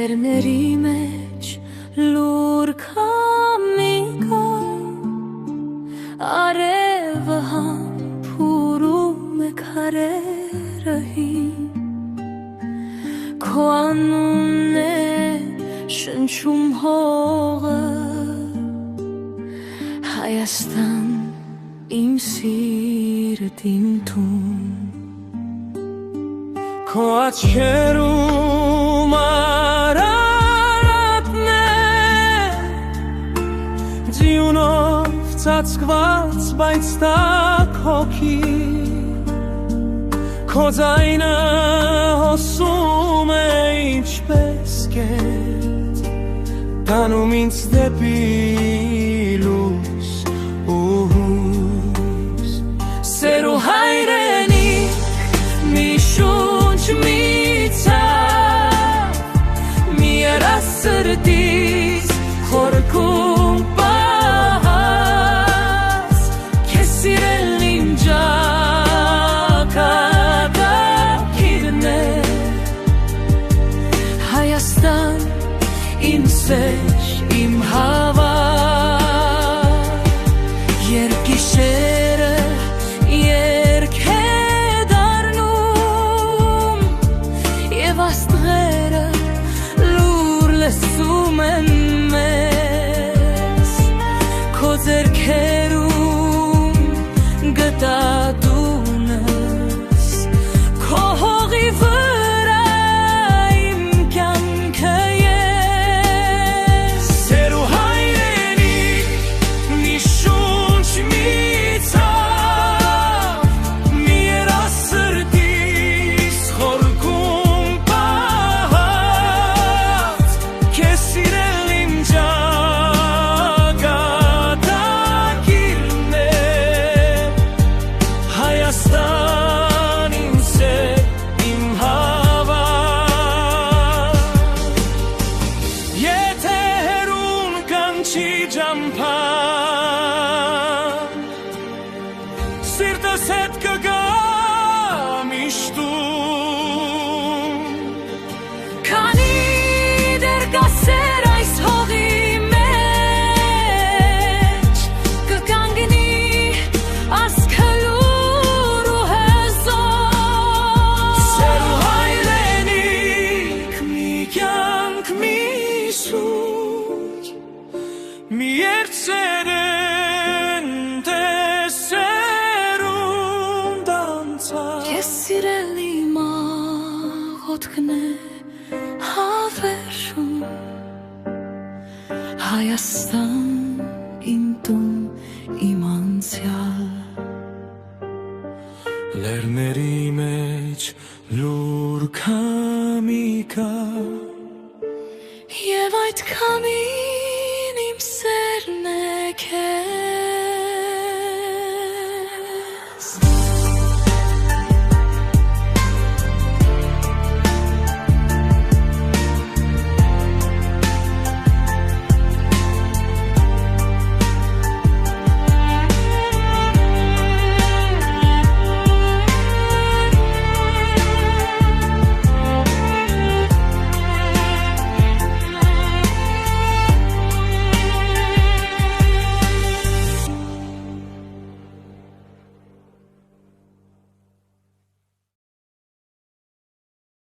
Լերների մեջ լուր քամի կա, արևը համբուրում է քարերը հին, քո անունն է շնչում հողը, Հայաստան իմ սիրտ իմ տուն։ Քո աչքերում արարատն է, ձյունով ծածկված, բայց տաք հոգի, քո ձայնը հոսում է ինչպես գետ, տանում ինձ դեպի լույս ու հույս։ Սեր ու հայրենիք, մի շունչ, մի ցավ, մի երասրտից խորքում պահած, քեզ սիրել իմ ճակատագիրն է, Հայաստան իմ սեր, իմ հավատ, երբ գիշերը երգ է դառնում և աստղերը լուր լսում են մեզ, քո ձեռքերում գտա տունս, քո հողի վրա իմ կյանքը ես։ Սեր ու հայրենիք, մի շունչ, մի ցավ, մի երասրտից խորքում պահած, քեզ սիրել իմ ճակատագիրն է, Հայաստան իմ սեր, իմ հավատ, եթե հեռուն կանչի ճամփան, սիրտս հետ կգա միշտում, Քանի դեռ կա սեր այս հողի մեջ, կկանգնի ազգը լուր ու հզոր։ Սեր ու հայրենիք, մի կյանք, մի սուր, մի երցերեն տեսերուն դանցած, Ես սիրել իմ աղոթքն է հավերժում, Հայաստան իմ տուն, իմ անցյալ, լեռների մեջ լուր քամի կա, և այդ քամին իմ սերն է քեզ։